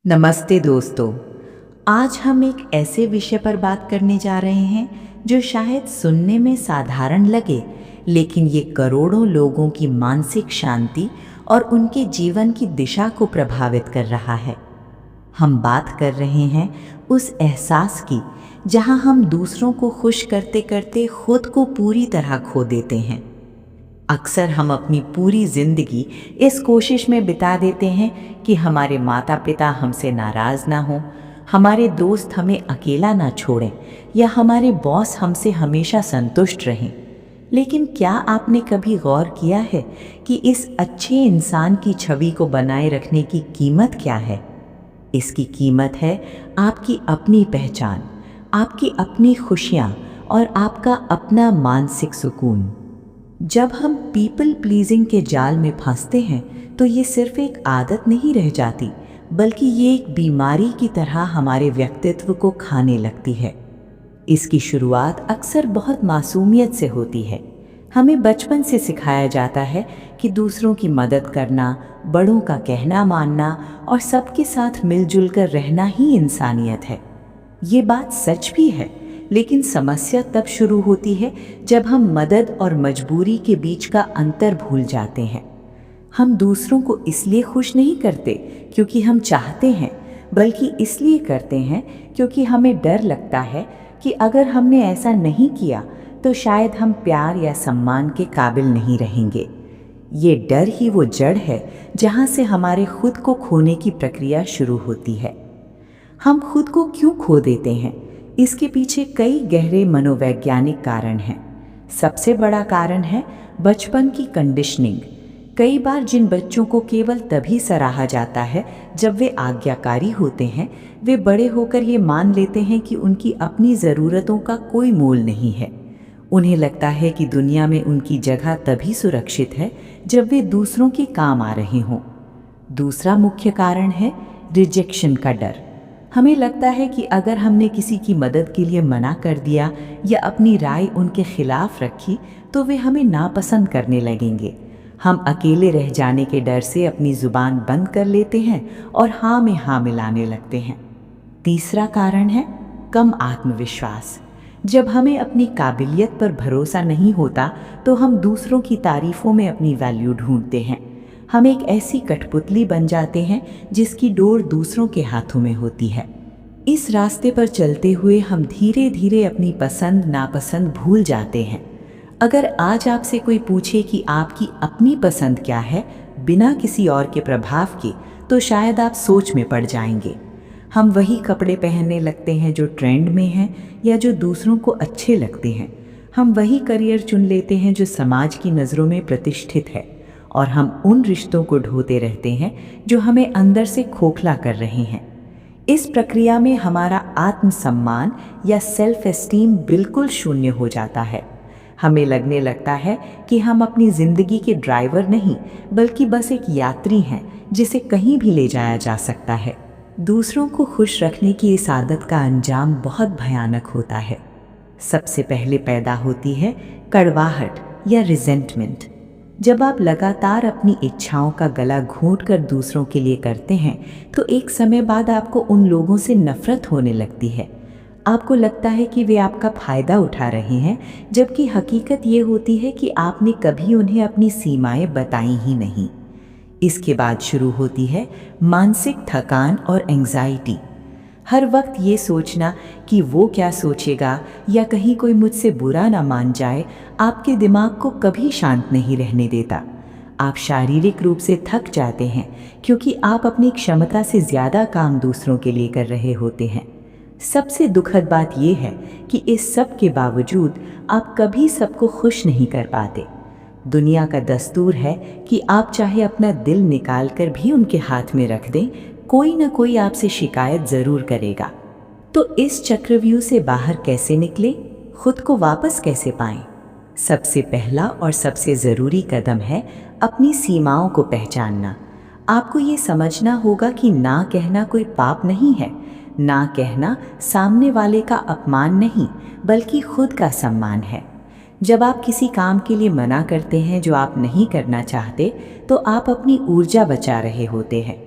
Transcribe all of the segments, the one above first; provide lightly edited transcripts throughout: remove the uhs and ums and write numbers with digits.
नमस्ते दोस्तों। आज हम एक ऐसे विषय पर बात करने जा रहे हैं जो शायद सुनने में साधारण लगे, लेकिन ये करोड़ों लोगों की मानसिक शांति और उनके जीवन की दिशा को प्रभावित कर रहा है। हम बात कर रहे हैं उस एहसास की जहां हम दूसरों को खुश करते करते खुद को पूरी तरह खो देते हैं। अक्सर हम अपनी पूरी जिंदगी इस कोशिश में बिता देते हैं कि हमारे माता पिता हमसे नाराज ना हों, हमारे दोस्त हमें अकेला ना छोड़ें या हमारे बॉस हमसे हमेशा संतुष्ट रहें। लेकिन क्या आपने कभी गौर किया है कि इस अच्छे इंसान की छवि को बनाए रखने की कीमत क्या है? इसकी कीमत है आपकी अपनी पहचान, आपकी अपनी खुशियाँ और आपका अपना मानसिक सुकून। जब हम पीपल प्लीजिंग के जाल में फंसते हैं तो ये सिर्फ एक आदत नहीं रह जाती, बल्कि ये एक बीमारी की तरह हमारे व्यक्तित्व को खाने लगती है। इसकी शुरुआत अक्सर बहुत मासूमियत से होती है। हमें बचपन से सिखाया जाता है कि दूसरों की मदद करना, बड़ों का कहना मानना और सबके साथ मिलजुल कर रहना ही इंसानियत है। ये बात सच भी है, लेकिन समस्या तब शुरू होती है जब हम मदद और मजबूरी के बीच का अंतर भूल जाते हैं। हम दूसरों को इसलिए खुश नहीं करते क्योंकि हम चाहते हैं, बल्कि इसलिए करते हैं क्योंकि हमें डर लगता है कि अगर हमने ऐसा नहीं किया तो शायद हम प्यार या सम्मान के काबिल नहीं रहेंगे। ये डर ही वो जड़ है जहाँ से हमारे खुद को खोने की प्रक्रिया शुरू होती है। हम खुद को क्यों खो देते हैं? इसके पीछे कई गहरे मनोवैज्ञानिक कारण हैं। सबसे बड़ा कारण है बचपन की कंडीशनिंग। कई बार जिन बच्चों को केवल तभी सराहा जाता है जब वे आज्ञाकारी होते हैं, वे बड़े होकर ये मान लेते हैं कि उनकी अपनी ज़रूरतों का कोई मोल नहीं है। उन्हें लगता है कि दुनिया में उनकी जगह तभी सुरक्षित है जब वे दूसरों के काम आ रहे हों। दूसरा मुख्य कारण है रिजेक्शन का डर। हमें लगता है कि अगर हमने किसी की मदद के लिए मना कर दिया या अपनी राय उनके खिलाफ रखी तो वे हमें नापसंद करने लगेंगे। हम अकेले रह जाने के डर से अपनी जुबान बंद कर लेते हैं और हाँ में हाँ मिलाने लगते हैं। तीसरा कारण है कम आत्मविश्वास। जब हमें अपनी काबिलियत पर भरोसा नहीं होता तो हम दूसरों की तारीफों में अपनी वैल्यू ढूंढते हैं। हम एक ऐसी कठपुतली बन जाते हैं जिसकी डोर दूसरों के हाथों में होती है। इस रास्ते पर चलते हुए हम धीरे धीरे अपनी पसंद नापसंद भूल जाते हैं। अगर आज आपसे कोई पूछे कि आपकी अपनी पसंद क्या है बिना किसी और के प्रभाव के, तो शायद आप सोच में पड़ जाएंगे। हम वही कपड़े पहनने लगते हैं जो ट्रेंड में हैं या जो दूसरों को अच्छे लगते हैं। हम वही करियर चुन लेते हैं जो समाज की नज़रों में प्रतिष्ठित है, और हम उन रिश्तों को ढोते रहते हैं जो हमें अंदर से खोखला कर रहे हैं। इस प्रक्रिया में हमारा आत्मसम्मान या सेल्फ एस्टीम बिल्कुल शून्य हो जाता है। हमें लगने लगता है कि हम अपनी ज़िंदगी के ड्राइवर नहीं, बल्कि बस एक यात्री हैं जिसे कहीं भी ले जाया जा सकता है। दूसरों को खुश रखने की इस आदत का अंजाम बहुत भयानक होता है। सबसे पहले पैदा होती है कड़वाहट या रिजेंटमेंट। जब आप लगातार अपनी इच्छाओं का गला घोंटकर दूसरों के लिए करते हैं तो एक समय बाद आपको उन लोगों से नफरत होने लगती है। आपको लगता है कि वे आपका फ़ायदा उठा रहे हैं, जबकि हकीकत ये होती है कि आपने कभी उन्हें अपनी सीमाएं बताई ही नहीं। इसके बाद शुरू होती है मानसिक थकान और एंग्जाइटी। हर वक्त ये सोचना कि वो क्या सोचेगा या कहीं कोई मुझसे बुरा ना मान जाए, आपके दिमाग को कभी शांत नहीं रहने देता। आप शारीरिक रूप से थक जाते हैं क्योंकि आप अपनी क्षमता से ज़्यादा काम दूसरों के लिए कर रहे होते हैं। सबसे दुखद बात यह है कि इस सब के बावजूद आप कभी सबको खुश नहीं कर पाते। दुनिया का दस्तूर है कि आप चाहे अपना दिल निकाल कर भी उनके हाथ में रख दें, कोई ना कोई आपसे शिकायत ज़रूर करेगा। तो इस चक्रव्यूह से बाहर कैसे निकले, खुद को वापस कैसे पाएं? सबसे पहला और सबसे ज़रूरी कदम है अपनी सीमाओं को पहचानना। आपको ये समझना होगा कि ना कहना कोई पाप नहीं है। ना कहना सामने वाले का अपमान नहीं, बल्कि खुद का सम्मान है। जब आप किसी काम के लिए मना करते हैं जो आप नहीं करना चाहते, तो आप अपनी ऊर्जा बचा रहे होते हैं।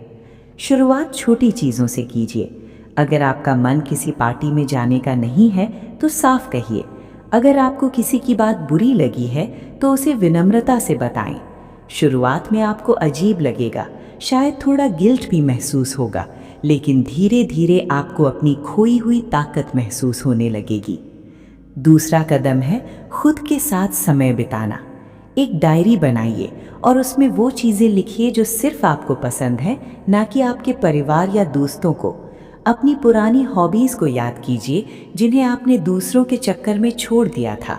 शुरुआत छोटी चीज़ों से कीजिए। अगर आपका मन किसी पार्टी में जाने का नहीं है तो साफ कहिए। अगर आपको किसी की बात बुरी लगी है तो उसे विनम्रता से बताएं। शुरुआत में आपको अजीब लगेगा, शायद थोड़ा गिल्ट भी महसूस होगा, लेकिन धीरे धीरे आपको अपनी खोई हुई ताकत महसूस होने लगेगी। दूसरा कदम है खुद के साथ समय बिताना। एक डायरी बनाइए और उसमें वो चीज़ें लिखिए जो सिर्फ आपको पसंद है, ना कि आपके परिवार या दोस्तों को। अपनी पुरानी हॉबीज़ को याद कीजिए जिन्हें आपने दूसरों के चक्कर में छोड़ दिया था।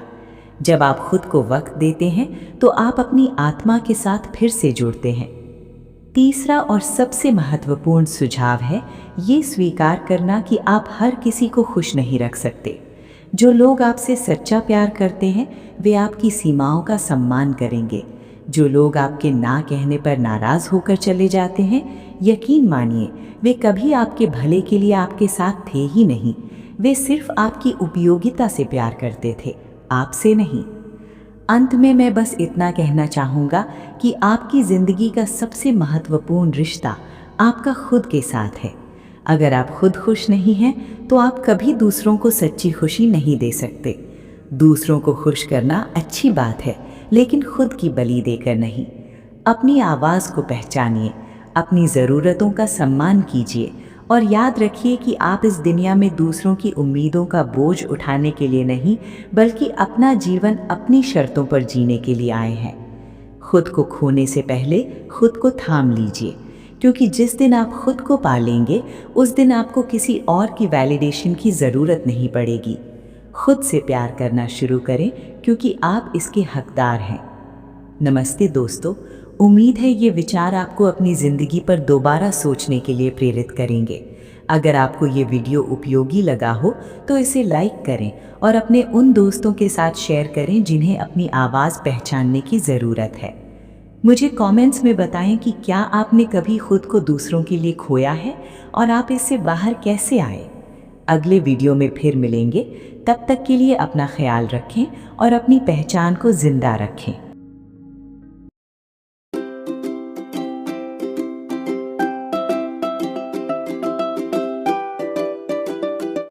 जब आप खुद को वक्त देते हैं तो आप अपनी आत्मा के साथ फिर से जुड़ते हैं। तीसरा और सबसे महत्वपूर्ण सुझाव है ये स्वीकार करना कि आप हर किसी को खुश नहीं रख सकते। जो लोग आपसे सच्चा प्यार करते हैं वे आपकी सीमाओं का सम्मान करेंगे। जो लोग आपके ना कहने पर नाराज़ होकर चले जाते हैं, यकीन मानिए वे कभी आपके भले के लिए आपके साथ थे ही नहीं। वे सिर्फ आपकी उपयोगिता से प्यार करते थे, आपसे नहीं। अंत में मैं बस इतना कहना चाहूँगा कि आपकी ज़िंदगी का सबसे महत्वपूर्ण रिश्ता आपका खुद के साथ है। अगर आप खुद खुश नहीं हैं तो आप कभी दूसरों को सच्ची खुशी नहीं दे सकते। दूसरों को खुश करना अच्छी बात है, लेकिन खुद की बलि देकर नहीं। अपनी आवाज़ को पहचानिए, अपनी ज़रूरतों का सम्मान कीजिए और याद रखिए कि आप इस दुनिया में दूसरों की उम्मीदों का बोझ उठाने के लिए नहीं, बल्कि अपना जीवन अपनी शर्तों पर जीने के लिए आए हैं। खुद को खोने से पहले खुद को थाम लीजिए, क्योंकि जिस दिन आप खुद को पा लेंगे उस दिन आपको किसी और की वैलिडेशन की ज़रूरत नहीं पड़ेगी। खुद से प्यार करना शुरू करें, क्योंकि आप इसके हकदार हैं। नमस्ते दोस्तों, उम्मीद है ये विचार आपको अपनी ज़िंदगी पर दोबारा सोचने के लिए प्रेरित करेंगे। अगर आपको ये वीडियो उपयोगी लगा हो तो इसे लाइक करें और अपने उन दोस्तों के साथ शेयर करें जिन्हें अपनी आवाज़ पहचानने की ज़रूरत है। मुझे कमेंट्स में बताएं कि क्या आपने कभी खुद को दूसरों के लिए खोया है और आप इससे बाहर कैसे आए। अगले वीडियो में फिर मिलेंगे, तब तक के लिए अपना ख्याल रखें और अपनी पहचान को जिंदा रखें।